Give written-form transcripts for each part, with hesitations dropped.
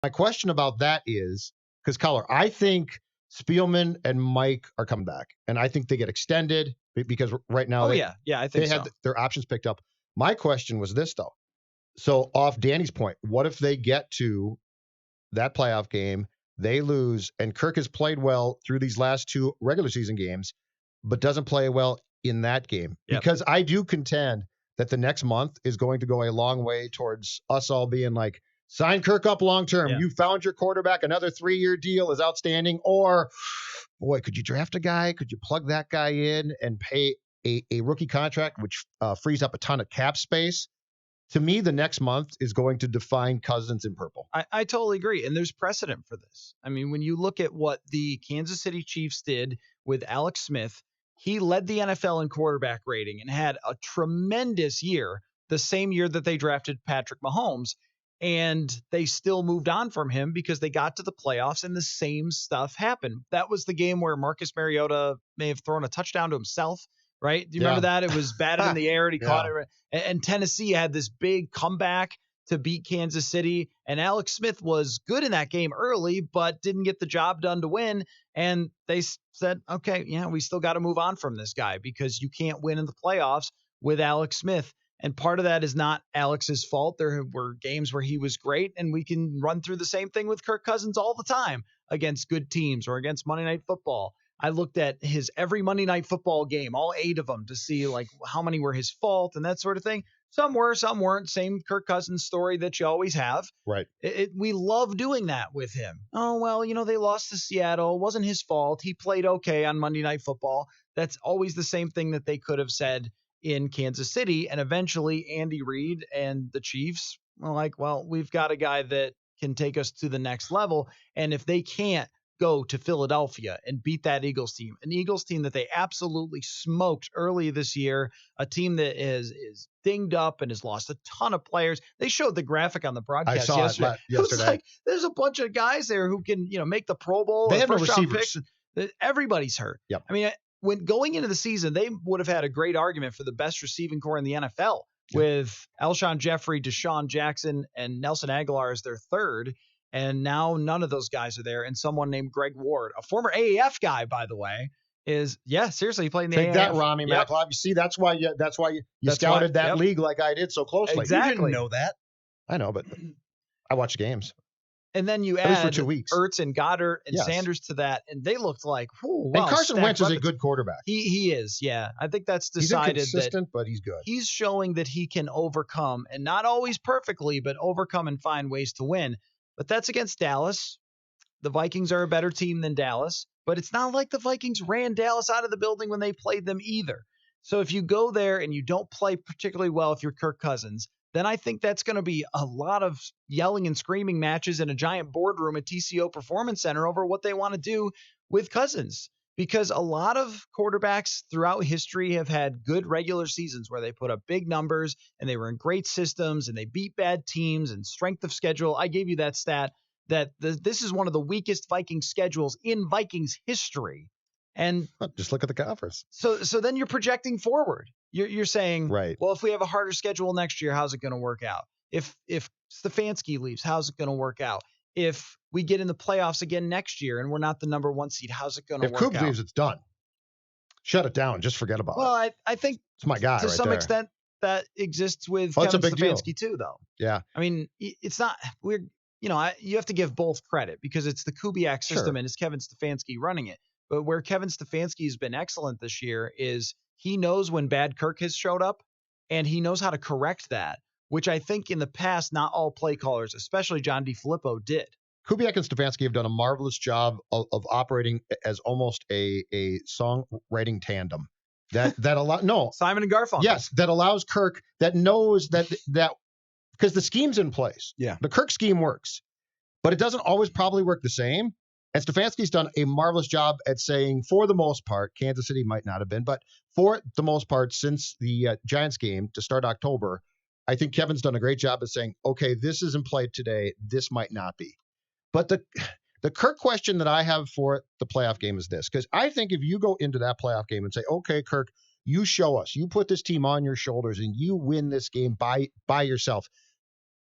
My question about that is, because Collar, I think Spielman and Mike are coming back, and I think they get extended because right now I think they so. had their options picked up. My question was this, though. So off Danny's point, what if they get to that playoff game, they lose, and Kirk has played well through these last 2 regular season games, but doesn't play well in that game? Yep. Because I do contend that the next month is going to go a long way towards us all being like, sign Kirk up long term. Yeah. You found your quarterback. Another 3-year deal is outstanding. Or, boy, could you draft a guy? Could you plug that guy in and pay a rookie contract, which frees up a ton of cap space? To me, the next month is going to define Cousins in purple. I totally agree. And there's precedent for this. I mean, when you look at what the Kansas City Chiefs did with Alex Smith, he led the NFL in quarterback rating and had a tremendous year the same year that they drafted Patrick Mahomes. And they still moved on from him because they got to the playoffs and the same stuff happened. That was the game where Marcus Mariota may have thrown a touchdown to himself, right? Do you remember that? It was batted in the air and he caught it. And Tennessee had this big comeback to beat Kansas City. And Alex Smith was good in that game early, but didn't get the job done to win. And they said, okay, we still got to move on from this guy because you can't win in the playoffs with Alex Smith. And part of that is not Alex's fault. There were games where he was great, and we can run through the same thing with Kirk Cousins all the time against good teams or against Monday Night Football. I looked at his every Monday Night Football game, all 8 of them, to see like how many were his fault and that sort of thing. Some were, some weren't. Same Kirk Cousins story that you always have. Right. We love doing that with him. Oh, well, they lost to Seattle. It wasn't his fault. He played okay on Monday Night Football. That's always the same thing that they could have said in Kansas City. And eventually Andy Reid and the Chiefs were like, well, we've got a guy that can take us to the next level. And if they can't go to Philadelphia and beat that Eagles team, an Eagles team that they absolutely smoked early this year, a team that is dinged up and has lost a ton of players. They showed the graphic on the broadcast yesterday. It was like, there's a bunch of guys there who can, make the Pro Bowl. They have no receivers. Everybody's hurt. Yep. I mean, when going into the season, they would have had a great argument for the best receiving core in the NFL with Alshon Jeffrey, Deshaun Jackson, and Nelson Aguilar as their third. And now none of those guys are there. And someone named Greg Ward, a former AAF guy, by the way, seriously, he played in the AAF. Take that, Rami McLeod. You see, that's why you scouted that league like I did so closely. Exactly. You didn't know that. I know, but I watch games. And then you add for 2 weeks. Ertz and Goddard and Sanders to that, and they looked like, wow. And Carson Wentz is a good quarterback. He is, yeah. I think that's decided. He's inconsistent, but he's good. He's showing that he can overcome, and not always perfectly, but overcome and find ways to win. But that's against Dallas. The Vikings are a better team than Dallas, but it's not like the Vikings ran Dallas out of the building when they played them either. So if you go there and you don't play particularly well if you're Kirk Cousins, then I think that's going to be a lot of yelling and screaming matches in a giant boardroom at TCO Performance Center over what they want to do with Cousins. Because a lot of quarterbacks throughout history have had good regular seasons where they put up big numbers and they were in great systems and they beat bad teams and strength of schedule. I gave you that stat that this is one of the weakest Vikings schedules in Vikings history. And just look at the conference. So then you're projecting forward. You're saying, right, well, if we have a harder schedule next year, how's it going to work out? If Stefanski leaves, how's it going to work out? If we get in the playoffs again next year and we're not the number 1 seed, how's it going to work out? If Coop leaves, it's done. Shut it down. Just forget about it. Well, I think it's my guy to right some there. extent that exists with Kevin Stefanski too, though. Yeah. I mean, it's not weird. You have to give both credit because it's the Kubiak system and it's Kevin Stefanski running it. But where Kevin Stefanski has been excellent this year is he knows when bad Kirk has showed up and he knows how to correct that, which I think in the past, not all play callers, especially John DeFilippo, did. Kubiak and Stefanski have done a marvelous job of operating as almost a songwriting tandem that Simon and Garfunkel. Yes, that allows Kirk, that knows that because the scheme's in place. Yeah. The Kirk scheme works, but it doesn't always probably work the same. And Stefanski's done a marvelous job at saying, for the most part, Kansas City might not have been, but for the most part, since the Giants game to start October, I think Kevin's done a great job of saying, okay, this isn't played today. This might not be. But the Kirk question that I have for the playoff game is this, because I think if you go into that playoff game and say, okay, Kirk, you show us, you put this team on your shoulders and you win this game by yourself,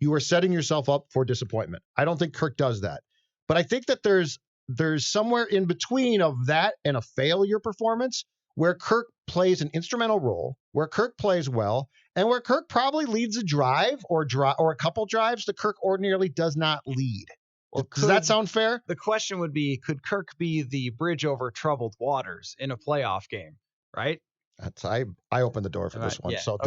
you are setting yourself up for disappointment. I don't think Kirk does that. But I think that there's somewhere in between of that and a failure performance where Kirk plays an instrumental role, where Kirk plays well, and where Kirk probably leads a drive or a couple drives that Kirk ordinarily does not lead. Or does that sound fair? The question would be, could Kirk be the bridge over troubled waters in a playoff game, right? I opened the door for this one. Yeah, So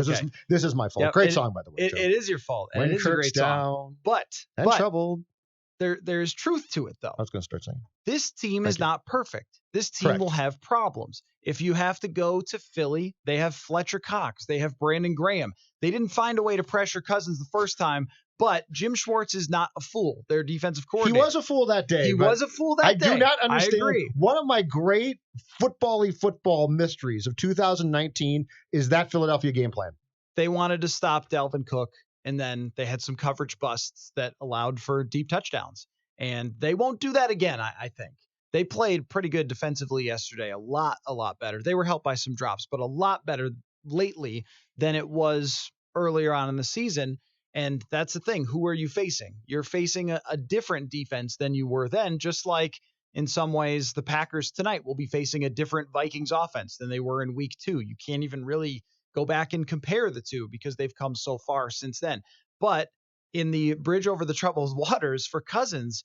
this is my fault. Yep, Great song, by the way. It is your fault. And when it is Kirk's a great down song. But troubled. There's truth to it, though. I was going to start singing. This team is not perfect. This team will have problems. If you have to go to Philly, they have Fletcher Cox. They have Brandon Graham. They didn't find a way to pressure Cousins the first time, but Jim Schwartz is not a fool. Their defensive coordinator. He was a fool that day. He was a fool that day. I do not understand. I agree. One of my great football mysteries of 2019 is that Philadelphia game plan. They wanted to stop Dalvin Cook, and then they had some coverage busts that allowed for deep touchdowns. And they won't do that again, I think. They played pretty good defensively yesterday, a lot better. They were helped by some drops, but a lot better lately than it was earlier on in the season. And that's the thing. Who are you facing? You're facing a different defense than you were then, just like in some ways the Packers tonight will be facing a different Vikings offense than they were in week 2. You can't even really go back and compare the two because they've come so far since then. But in the bridge over the troubled waters for Cousins,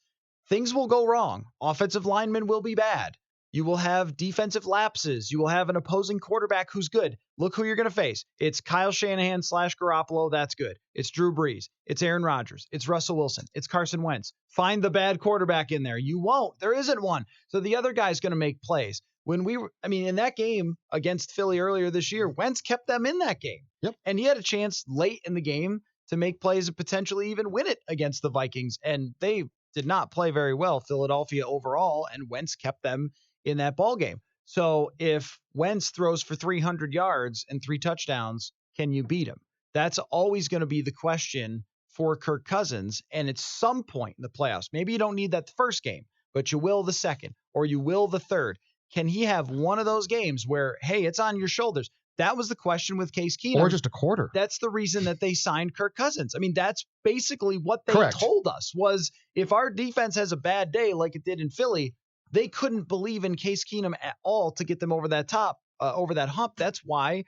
things will go wrong. Offensive linemen will be bad. You will have defensive lapses. You will have an opposing quarterback who's good. Look who you're going to face. It's Kyle Shanahan / Garoppolo. That's good. It's Drew Brees. It's Aaron Rodgers. It's Russell Wilson. It's Carson Wentz. Find the bad quarterback in there. You won't. There isn't one. So the other guy's going to make plays. In that game against Philly earlier this year, Wentz kept them in that game. Yep. And he had a chance late in the game to make plays and potentially even win it against the Vikings. And they did not play very well, Philadelphia overall, and Wentz kept them in that ball game. So if Wentz throws for 300 yards and 3 touchdowns, can you beat him? That's always going to be the question for Kirk Cousins. And at some point in the playoffs, maybe you don't need that the first game, but you will the second or you will the third. Can he have one of those games where, hey, it's on your shoulders? That was the question with Case Keenum. Or just a quarter. That's the reason that they signed Kirk Cousins. I mean, that's basically what they Correct. told us was if our defense has a bad day like it did in Philly, they couldn't believe in Case Keenum at all to get them over that over that hump. That's why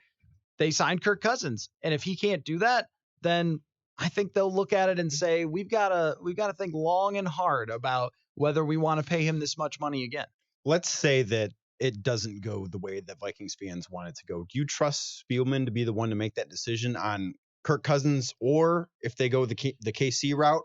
they signed Kirk Cousins. And if he can't do that, then I think they'll look at it and say, we've got to think long and hard about whether we want to pay him this much money again. Let's say that it doesn't go the way that Vikings fans want it to go. Do you trust Spielman to be the one to make that decision on Kirk Cousins, or if they go the KC route,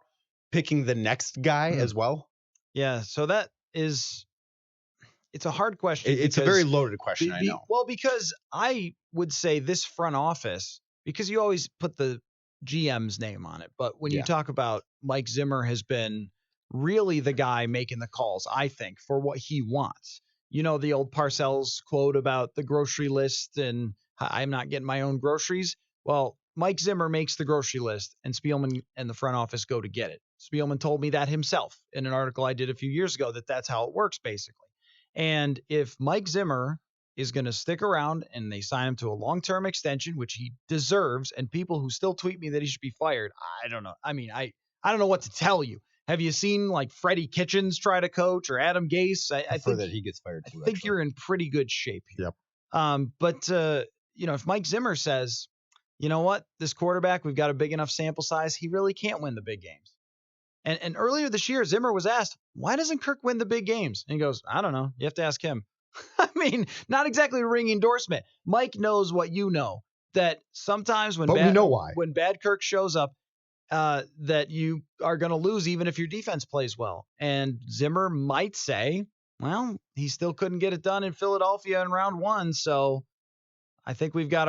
picking the next guy as well? Yeah, so it's a hard question. It's a very loaded question, I know. Well, because I would say this front office, because you always put the GM's name on it, but when you talk about Mike Zimmer has been really the guy making the calls, I think, for what he wants. You know, the old Parcells quote about the grocery list and I'm not getting my own groceries. Well, Mike Zimmer makes the grocery list and Spielman and the front office go to get it. Spielman told me that himself in an article I did a few years ago, that's how it works basically. And if Mike Zimmer is going to stick around and they sign him to a long-term extension, which he deserves, and people who still tweet me that he should be fired, I don't know. I mean, I don't know what to tell you. Have you seen like Freddie Kitchens try to coach or Adam Gase? I think that he gets fired too. I think you're in pretty good shape here. Yep. But if Mike Zimmer says, you know what, this quarterback, we've got a big enough sample size, he really can't win the big games. And earlier this year, Zimmer was asked, why doesn't Kirk win the big games? And he goes, I don't know. You have to ask him. I mean, not exactly a ringing endorsement. Mike knows what you know, that sometimes we know why. When bad Kirk shows up, that you are going to lose even if your defense plays well. And Zimmer might say, well, he still couldn't get it done in Philadelphia in round 1. So I think we've got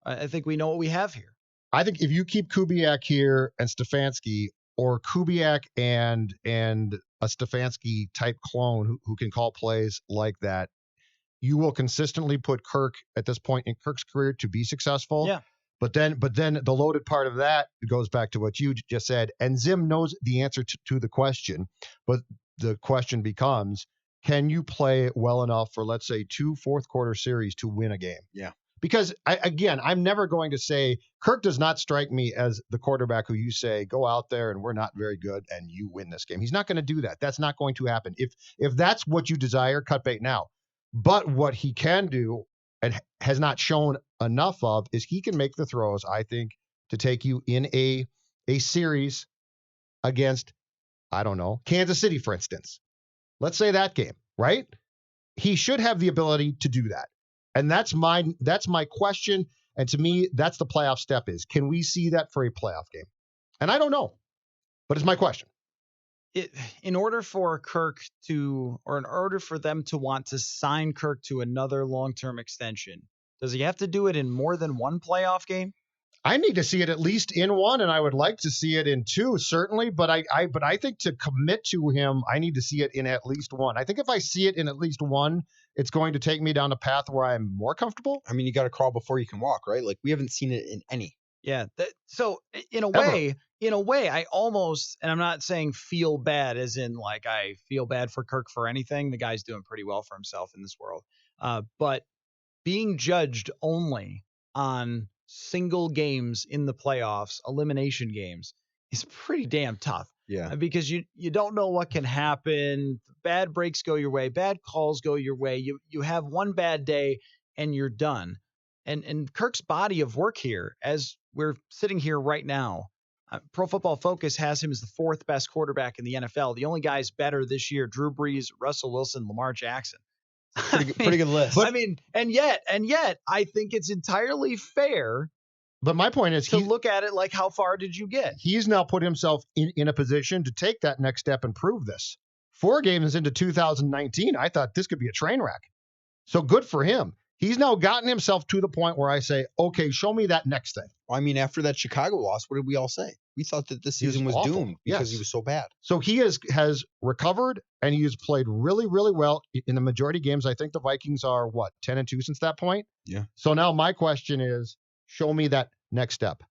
I think we know what we have here. I think if you keep Kubiak here and Stefanski, or Kubiak and a Stefanski type clone who can call plays like that, you will consistently put Kirk at this point in Kirk's career to be successful. Yeah. But then the loaded part of that goes back to what you just said. And Zim knows the answer to the question. But the question becomes, can you play well enough for, let's say, 2 fourth quarter series to win a game? Yeah. Because I'm never going to say Kirk does not strike me as the quarterback who you say go out there and we're not very good and you win this game. He's not going to do that. That's not going to happen. If that's what you desire, cut bait now. But what he can do and has not shown enough of is he can make the throws, I think, to take you in a series against, I don't know, Kansas City, for instance. Let's say that game, right? He should have the ability to do that. And that's my question. And to me, that's the playoff step is, can we see that for a playoff game? And I don't know, but it's my question. In order for in order for them to want to sign Kirk to another long-term extension, does he have to do it in more than one playoff game? I need to see it at least in one, and I would like to see it in two, certainly. But I think to commit to him, I need to see it in at least one. I think if I see it in at least one, it's going to take me down a path where I'm more comfortable. I mean, you got to crawl before you can walk, right? Like we haven't seen it in any. Yeah. So in a way, I almost, and I'm not saying feel bad as in like I feel bad for Kirk for anything. The guy's doing pretty well for himself in this world. But being judged only on single games in the playoffs, elimination games, is pretty damn tough. Yeah. Because you don't know what can happen. Bad breaks go your way. Bad calls go your way. You have one bad day and you're done. And Kirk's body of work here, as we're sitting here right now, Pro Football Focus has him as the fourth best quarterback in the NFL. The only guys better this year, Drew Brees, Russell Wilson, Lamar Jackson. Pretty good list. But, and yet, I think it's entirely fair. But my point is to look at it like, how far did you get? He's now put himself in a position to take that next step and prove this. 4 games into 2019, I thought this could be a train wreck. So good for him. He's now gotten himself to the point where I say, okay, show me that next thing. Well, I mean, after that Chicago loss, what did we all say? We thought that this season was doomed because he was so bad. So he has recovered and he has played really, really well in the majority of games. I think the Vikings are 10-2 since that point. Yeah. So now my question is, show me that next step.